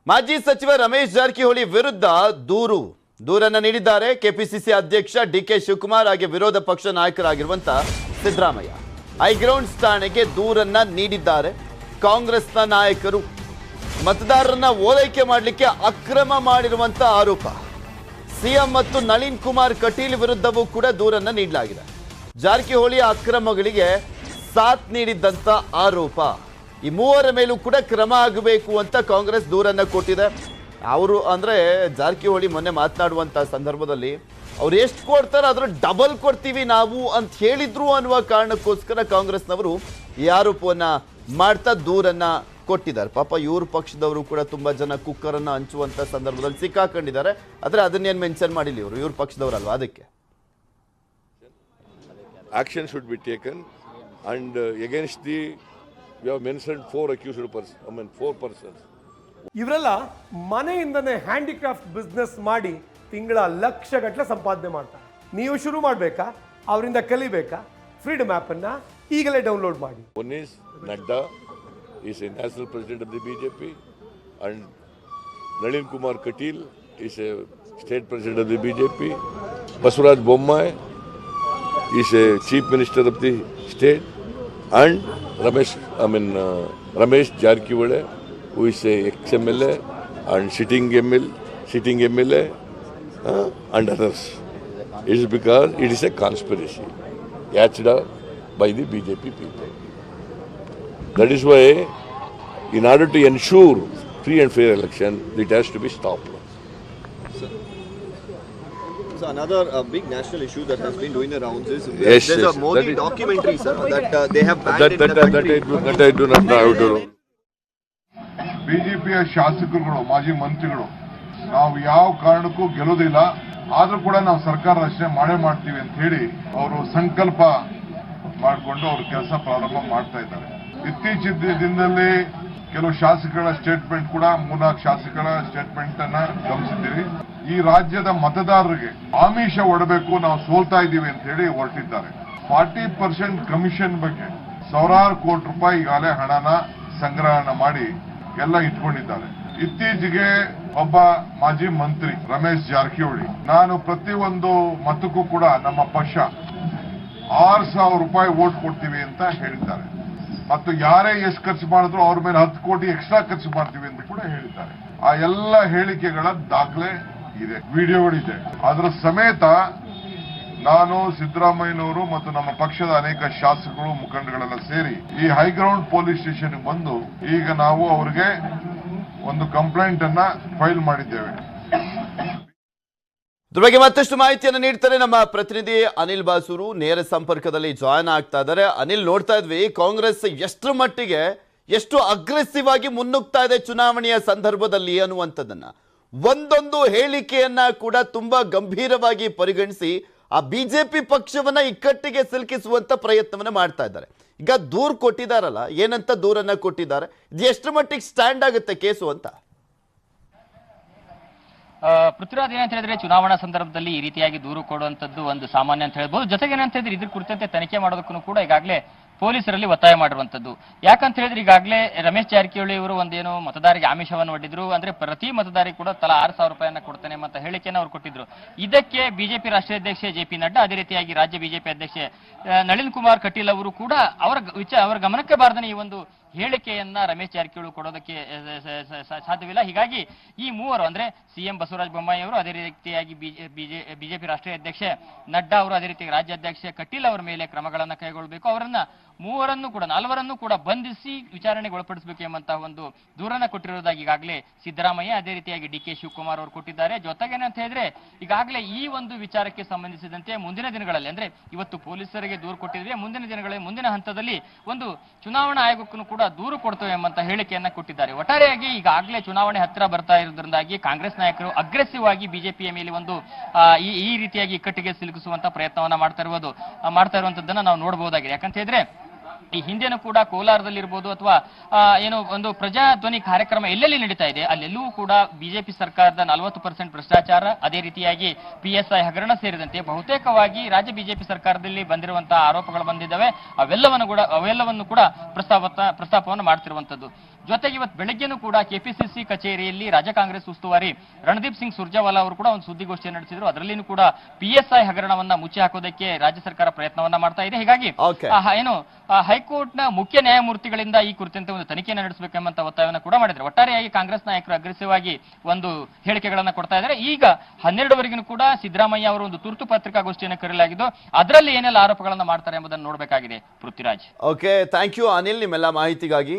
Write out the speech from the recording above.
ಮಾಜಿ ಸಚಿವ ರಮೇಶ್ ಜಾರಕಿಹೊಳಿ ವಿರುದ್ಧ ದೂರನ್ನ ನೀಡಿದ್ದಾರೆ ಕೆಪಿಸಿಸಿ ಅಧ್ಯಕ್ಷ ಡಿಕೆ ಶಿವಕುಮಾರ್ ಹಾಗೆ ವಿರೋಧ ಪಕ್ಷ ನಾಯಕರಾಗಿರುವಂತ ಸಿದ್ದರಾಮಯ್ಯ ಹೈಗ್ರೌಂಡ್ಸ್ ಠಾಣೆಗೆ ದೂರನ್ನ ನೀಡಿದ್ದಾರೆ. ಕಾಂಗ್ರೆಸ್ನ ನಾಯಕರು ಮತದಾರರನ್ನ ಓಲೈಕೆ ಮಾಡಲಿಕ್ಕೆ ಅಕ್ರಮ ಮಾಡಿರುವಂತ ಆರೋಪ. ಸಿಎಂ ಮತ್ತು ನಳಿನ್ ಕುಮಾರ್ ಕಟೀಲ್ ವಿರುದ್ಧವೂ ಕೂಡ ದೂರನ್ನ ನೀಡಲಾಗಿದೆ. ಜಾರಕಿಹೊಳಿ ಅಕ್ರಮಗಳಿಗೆ ಸಾಥ್ ನೀಡಿದ್ದಂತ ಆರೋಪ. ಈ ಮೂವರ ಮೇಲೂ ಕೂಡ ಕ್ರಮ ಆಗಬೇಕು ಅಂತ ಕಾಂಗ್ರೆಸ್ ದೂರನ್ನ ಕೊಟ್ಟಿದೆ. ಅವರು ಅಂದ್ರೆ ಜಾರಕಿಹೊಳಿ ಮೊನ್ನೆ ಮಾತನಾಡುವಂತ ಸಂದರ್ಭದಲ್ಲಿ ಅವ್ರು ಎಷ್ಟು ಕೊಡ್ತಾರೆ ಅದ್ರ ಡಬಲ್ ಕೊಡ್ತೀವಿ ನಾವು ಅಂತ ಹೇಳಿದ್ರು ಅನ್ನುವ ಕಾರಣಕ್ಕೋಸ್ಕರ ಕಾಂಗ್ರೆಸ್ನವರು ಈ ಆರೋಪವನ್ನ ಮಾಡ್ತಾ ದೂರನ್ನ ಕೊಟ್ಟಿದ್ದಾರೆ. ಪಾಪ ಇವ್ರ ಪಕ್ಷದವರು ಕೂಡ ತುಂಬಾ ಜನ ಕುಕ್ಕರ್ ಅನ್ನ ಹಂಚುವಂತ ಸಂದರ್ಭದಲ್ಲಿ ಸಿಕ್ಕಾಕೊಂಡಿದ್ದಾರೆ. ಆದ್ರೆ ಅದನ್ನೇನು ಮೆನ್ಷನ್ ಮಾಡಿಲ್ಲ ಇವ್ರ ಪಕ್ಷದವರಲ್ವಾ, ಅದಕ್ಕೆ action should be taken and against the we have mentioned 4 accused persons, I mean 4 persons. ಇವರೆಲ್ಲ ಮನೆಯಿಂದನೇ ಹ್ಯಾಂಡಿಕ್ರಾಫ್ಟ್ ಬಿಸ್ನೆಸ್ ಮಾಡಿ ತಿಂಗಳ ಲಕ್ಷಗಟ್ಟಲೆ ಸಂಪಾದನೆ ಮಾಡ್ತಾರೆ. ನೀವು ಶುರು ಮಾಡಬೇಕಾ, ಅವರಿಂದ ಕಲಿಬೇಕಾ? ಫ್ರೀಡಮ್ ಆ್ಯಪ್ ಅನ್ನ ಈಗಲೇ ಡೌನ್ಲೋಡ್ ಮಾಡಿ. One is Nadda, is a national president of the BJP, and Nalin Kumar Katil is a state president of the BJP. Basuraj Bommai is a chief minister of the state, and Ramesh Jarkiwade, who is a ex-MLA and sitting MLA and others. It is because it is a conspiracy hatched up by the BJP people. That is why, in order to ensure free and fair election, it has to be stopped. So another big national issue that has been doing the rounds is Yes, there's yes, a Modi documentary, sir, that they have banned in the country. That I do not know how to do. ಬಿಜೆಪಿಯ ಶಾಸಕರುಗಳು, ಮಾಜಿ ಮಂತ್ರಿಗಳು, ನಾವು ಯಾವ ಕಾರಣಕ್ಕೂ ಗೆಲ್ಲೋದಿಲ್ಲ, ಆದ್ರೂ ಕೂಡ ನಾವು ಸರ್ಕಾರ ರಚನೆ ಮಾಡ್ತೀವಿ ಅಂತ ಹೇಳಿ ಅವರು ಸಂಕಲ್ಪ ಮಾಡಿಕೊಂಡು ಅವರು ಕೆಲಸ ಪ್ರಾರಂಭ ಮಾಡ್ತಾ ಇದ್ದಾರೆ. ಇತ್ತೀಚಿನ ದಿನದಲ್ಲಿ ಕೆಲವು ಶಾಸಕರ ಸ್ಟೇಟ್ಮೆಂಟ್ ಕೂಡ, 3-4 ಶಾಸಕರ ಸ್ಟೇಟ್ಮೆಂಟ್ ಅನ್ನ ಗಮನಿಸಿದ್ದೀರಿ. ಈ ರಾಜ್ಯದ ಮತದಾರರಿಗೆ ಆಮಿಷ ಒಡಬೇಕು, ನಾವು ಸೋಲ್ತಾ ಇದ್ದೀವಿ ಅಂತ ಹೇಳಿ ಹೊರಟಿದ್ದಾರೆ. 40% ಕಮಿಷನ್ ಬಗ್ಗೆ ಸಾವಿರಾರು ಕೋಟಿ ರೂಪಾಯಿ ಈಗಾಗಲೇ ಹಣನ ಸಂಗ್ರಹಣ ಮಾಡಿ ಎಲ್ಲ ಇಟ್ಕೊಂಡಿದ್ದಾರೆ. ಇತ್ತೀಚೆಗೆ ಒಬ್ಬ ಮಾಜಿ ಮಂತ್ರಿ ರಮೇಶ್ ಜಾರಕಿಹೊಳಿ, ನಾನು ಪ್ರತಿಯೊಂದು ಮತಕ್ಕೂ ಕೂಡ ನಮ್ಮ ಪಕ್ಷ 6,000 ರೂಪಾಯಿ ವೋಟ್ ಕೊಡ್ತೀವಿ ಅಂತ ಹೇಳಿದ್ದಾರೆ. ಮತ್ತು ಯಾರೇ ಎಷ್ಟು ಖರ್ಚು ಮಾಡಿದ್ರು ಅವ್ರ ಮೇಲೆ 10 ಕೋಟಿ ಎಕ್ಸ್ಟ್ರಾ ಖರ್ಚು ಮಾಡ್ತೀವಿ ಅಂತ ಕೂಡ ಹೇಳಿದ್ದಾರೆ. ಆ ಎಲ್ಲ ಹೇಳಿಕೆಗಳ ದಾಖಲೆ ಇದೆ, ವಿಡಿಯೋಗಳಿದೆ. ಅದರ ಸಮೇತ ನಾನು, ಸಿದ್ದರಾಮಯ್ಯನವರು ಮತ್ತು ನಮ್ಮ ಪಕ್ಷದ ಅನೇಕ ಶಾಸಕರು, ಮುಖಂಡಗಳೆಲ್ಲ ಸೇರಿ ಈ ಹೈಗ್ರೌಂಡ್ ಪೊಲೀಸ್ ಸ್ಟೇಷನ್ಗೆ ಬಂದು ಈಗ ನಾವು ಅವರಿಗೆ ಒಂದು ಕಂಪ್ಲೇಂಟ್ ಅನ್ನ ಫೈಲ್ ಮಾಡಿದ್ದೇವೆ. ಇದ್ರ ಬಗ್ಗೆ ಮತ್ತಷ್ಟು ಮಾಹಿತಿಯನ್ನು ನೀಡ್ತಾರೆ ನಮ್ಮ ಪ್ರತಿನಿಧಿ ಅನಿಲ್ ಬಾಸೂರು, ನೇರ ಸಂಪರ್ಕದಲ್ಲಿ ಜಾಯ್ನ್ ಆಗ್ತಾ ಇದ್ದಾರೆ. ಅನಿಲ್, ನೋಡ್ತಾ ಇದ್ವಿ ಕಾಂಗ್ರೆಸ್ ಎಷ್ಟರ ಮಟ್ಟಿಗೆ ಎಷ್ಟು ಅಗ್ರೆಸಿವ್ ಆಗಿ ಮುನ್ನುಗ್ತಾ ಇದೆ ಚುನಾವಣೆಯ ಸಂದರ್ಭದಲ್ಲಿ ಅನ್ನುವಂಥದ್ದನ್ನ, ಒಂದೊಂದು ಹೇಳಿಕೆಯನ್ನ ಕೂಡ ತುಂಬಾ ಗಂಭೀರವಾಗಿ ಪರಿಗಣಿಸಿ ಆ ಬಿಜೆಪಿ ಪಕ್ಷವನ್ನ ಇಕ್ಕಟ್ಟಿಗೆ ಸಿಲುಕಿಸುವಂತ ಪ್ರಯತ್ನವನ್ನ ಮಾಡ್ತಾ ಇದ್ದಾರೆ. ಈಗ ದೂರು ಕೊಟ್ಟಿದ್ದಾರಲ್ಲ, ಏನಂತ ದೂರನ್ನ ಕೊಟ್ಟಿದ್ದಾರೆ, ಇದು ಎಷ್ಟು ಮಟ್ಟಿಗೆ ಸ್ಟ್ಯಾಂಡ್ ಆಗುತ್ತೆ ಕೇಸು ಅಂತ? ಪೃಥ್ವಿರಾಜ್, ಏನಂತ ಹೇಳಿದ್ರೆ ಚುನಾವಣಾ ಸಂದರ್ಭದಲ್ಲಿ ಈ ರೀತಿಯಾಗಿ ದೂರು ಕೊಡುವಂತದ್ದು ಒಂದು ಸಾಮಾನ್ಯ ಅಂತ ಹೇಳ್ಬೋದು. ಜೊತೆಗೆ ಏನಂತ ಹೇಳಿದ್ರೆ ಇದ್ರ ಕುರಿತಂತೆ ತನಿಖೆ ಮಾಡೋದಕ್ಕೂ ಕೂಡ ಈಗಾಗಲೇ ಪೊಲೀಸರಲ್ಲಿ ಒತ್ತಾಯ ಮಾಡಿರುವಂತದ್ದು. ಯಾಕಂತ ಹೇಳಿದ್ರೆ ಈಗಾಗಲೇ ರಮೇಶ್ ಜಾರಕಿಹೊಳಿ ಅವರು ಒಂದೇನು ಮತದಾರರಿಗೆ ಆಮಿಷವನ್ನು ಒಡ್ಡಿದ್ರು, ಅಂದ್ರೆ ಪ್ರತಿ ಮತದಾರಿಗೆ ಕೂಡ ತಲಾ 6,000 ರೂಪಾಯಿಯನ್ನ ಕೊಡ್ತೇನೆ ಅಂತ ಹೇಳಿಕೆಯನ್ನು ಅವರು ಕೊಟ್ಟಿದ್ರು. ಇದಕ್ಕೆ ಬಿಜೆಪಿ ರಾಷ್ಟ್ರೀಯ ಅಧ್ಯಕ್ಷೆ ಜೆ.ಪಿ. ನಡ್ಡಾ, ಅದೇ ರೀತಿಯಾಗಿ ರಾಜ್ಯ ಬಿಜೆಪಿ ಅಧ್ಯಕ್ಷೆ ನಳಿನ್ ಕುಮಾರ್ ಕಟೀಲ್ ಅವರು ಕೂಡ ಅವರ ಗಮನಕ್ಕೆ ಬಾರದನೆ ಈ ಒಂದು ಹೇಳಿಕೆಯನ್ನ ರಮೇಶ್ ಜಾರಕಿಹೊಳಿ ಕೊಡೋದಕ್ಕೆ ಸಾಧ್ಯವಿಲ್ಲ. ಹೀಗಾಗಿ ಈ ಮೂವರು ಅಂದ್ರೆ ಸಿಎಂ ಬಸವರಾಜ ಬೊಮ್ಮಾಯಿ ಅವರು, ಅದೇ ರೀತಿಯಾಗಿ ಬಿಜೆಪಿ ರಾಷ್ಟ್ರೀಯ ಅಧ್ಯಕ್ಷೆ ನಡ್ಡಾ ಅವರು, ಅದೇ ರೀತಿ ರಾಜ್ಯಾಧ್ಯಕ್ಷೆ ಕಟೀಲ್ ಅವರ ಮೇಲೆ ಕ್ರಮಗಳನ್ನ ಕೈಗೊಳ್ಳಬೇಕು. ಅವರನ್ನ ನಾಲ್ವರನ್ನು ಕೂಡ ಬಂಧಿಸಿ ವಿಚಾರಣೆಗೆ ಒಳಪಡಿಸಬೇಕು ಎಂಬಂತಹ ಒಂದು ದೂರನ್ನ ಕೊಟ್ಟಿರುವುದಾಗಿ ಈಗಾಗಲೇ ಸಿದ್ದರಾಮಯ್ಯ, ಅದೇ ರೀತಿಯಾಗಿ ಡಿ ಕೆ ಶಿವಕುಮಾರ್ ಅವರು ಕೊಟ್ಟಿದ್ದಾರೆ. ಜೊತೆಗೇನಂತ ಹೇಳಿದ್ರೆ ಈಗಾಗಲೇ ಈ ಒಂದು ವಿಚಾರಕ್ಕೆ ಸಂಬಂಧಿಸಿದಂತೆ ಮುಂದಿನ ದಿನಗಳಲ್ಲಿ, ಅಂದ್ರೆ ಇವತ್ತು ಪೊಲೀಸರಿಗೆ ದೂರು ಕೊಟ್ಟಿದ್ರೆ ಮುಂದಿನ ದಿನಗಳಲ್ಲಿ ಮುಂದಿನ ಹಂತದಲ್ಲಿ ಒಂದು ಚುನಾವಣಾ ಆಯೋಗಕ್ಕೂ ಕೂಡ ದೂರು ಕೊಡ್ತೇವೆ ಎಂಬಂತ ಹೇಳಿಕೆಯನ್ನ ಕೊಟ್ಟಿದ್ದಾರೆ. ಒಟ್ಟಾರೆಯಾಗಿ ಈಗಾಗಲೇ ಚುನಾವಣೆ ಹತ್ತಿರ ಬರ್ತಾ ಇರೋದ್ರಿಂದಾಗಿ ಕಾಂಗ್ರೆಸ್ ನಾಯಕರು ಅಗ್ರೆಸಿವ್ ಆಗಿ ಬಿಜೆಪಿಯ ಮೇಲೆ ಒಂದು ಈ ರೀತಿಯಾಗಿ ಇಕ್ಕಟ್ಟಿಗೆ ಸಿಲುಕಿಸುವಂತ ಪ್ರಯತ್ನವನ್ನ ಮಾಡ್ತಾ ಇರುವಂತದ್ದನ್ನ ನಾವು ನೋಡಬಹುದಾಗಿದೆ. ಯಾಕಂತ ಹೇಳಿದ್ರೆ ಈ ಹಿಂದೆನೂ ಕೂಡ ಕೋಲಾರದಲ್ಲಿರ್ಬೋದು ಅಥವಾ ಏನೋ ಒಂದು ಪ್ರಜಾಧ್ವನಿ ಕಾರ್ಯಕ್ರಮ ಎಲ್ಲೆಲ್ಲಿ ನಡೀತಾ ಇದೆ ಅಲ್ಲೆಲ್ಲವೂ ಕೂಡ ಬಿಜೆಪಿ ಸರ್ಕಾರದ 40% ಭ್ರಷ್ಟಾಚಾರ, ಅದೇ ರೀತಿಯಾಗಿ PSI ಹಗರಣ ಸೇರಿದಂತೆ ಬಹುತೇಕವಾಗಿ ರಾಜ್ಯ ಬಿಜೆಪಿ ಸರ್ಕಾರದಲ್ಲಿ ಬಂದಿರುವಂತಹ ಆರೋಪಗಳು ಬಂದಿದ್ದಾವೆ. ಅವೆಲ್ಲವನ್ನು ಕೂಡ ಪ್ರಸ್ತಾಪವನ್ನು ಮಾಡ್ತಿರುವಂತದ್ದು. ಜೊತೆಗೆ ಇವತ್ತು ಬೆಳಗ್ಗೆನೂ ಕೂಡ ಕೆಪಿಸಿಸಿ ಕಚೇರಿಯಲ್ಲಿ ರಾಜ್ಯ ಕಾಂಗ್ರೆಸ್ ಉಸ್ತುವಾರಿ ರಣದೀಪ್ ಸಿಂಗ್ ಸುರ್ಜೇವಾಲಾ ಅವರು ಕೂಡ ಒಂದು ಸುದ್ದಿಗೋಷ್ಠಿ ನಡೆಸಿದ್ರು. ಅದರಲ್ಲಿನೂ ಕೂಡ PSI ಹಗರಣವನ್ನ ಮುಚ್ಚಿ ಹಾಕೋದಕ್ಕೆ ರಾಜ್ಯ ಸರ್ಕಾರ ಪ್ರಯತ್ನವನ್ನ ಮಾಡ್ತಾ ಇದೆ. ಹೀಗಾಗಿ Okay. ಹೈಕೋರ್ಟ್ ನ ಮುಖ್ಯ ನ್ಯಾಯಮೂರ್ತಿಗಳಿಂದ ಈ ಕುರಿತಂತೆ ಒಂದು ತನಿಖೆಯನ್ನು ನಡೆಸಬೇಕೆಂಬ ಒತ್ತಾಯವನ್ನು ಕೂಡ ಮಾಡಿದ್ರು. ಒಟ್ಟಾರೆಯಾಗಿ ಕಾಂಗ್ರೆಸ್ ನಾಯಕರು ಅಗ್ರೆಸಿವ್ ಆಗಿ ಒಂದು ಹೇಳಿಕೆಗಳನ್ನ ಕೊಡ್ತಾ ಇದ್ದಾರೆ. ಈಗ 12ವರೆಗೂ ಕೂಡ ಸಿದ್ದರಾಮಯ್ಯ ಅವರು ಒಂದು ತುರ್ತು ಪತ್ರಿಕಾಗೋಷ್ಠಿಯನ್ನು ಕರೆಯಲಾಗಿದ್ದು ಅದರಲ್ಲಿ ಏನೆಲ್ಲ ಆರೋಪಗಳನ್ನ ಮಾಡ್ತಾರೆ ಎಂಬುದನ್ನು ನೋಡಬೇಕಾಗಿದೆ. Prithviraj. Okay, thank you Anil ನಿಮ್ಮೆಲ್ಲ ಮಾಹಿತಿಗಾಗಿ.